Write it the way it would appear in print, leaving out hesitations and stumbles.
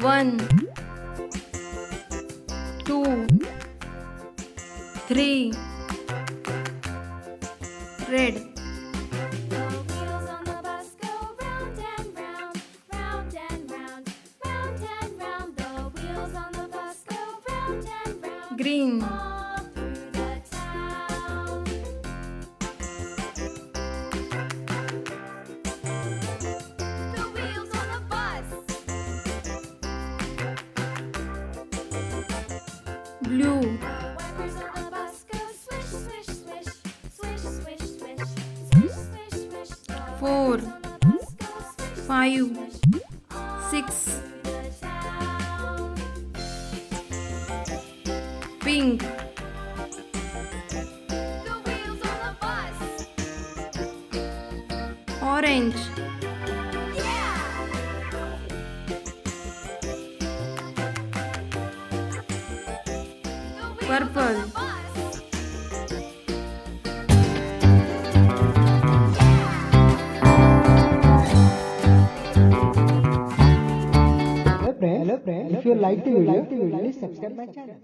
1, 2, 3. Red. The wheels on the bus go round and round, round and round, round and round. The wheels on the bus go round and round. Green. All through the town. The wheels on the bus. Blue. The wipers on the bus go swish, swish, swish, swish, swish, swish, swish, swish, swish. The 4, wipers on the bus go swish, 5, swish, all 6. through the town. Pink. The wheels on the bus. Orange. Yeah! The wheels Purple. on the bus. Hello friends, if you like the video, please subscribe my channel.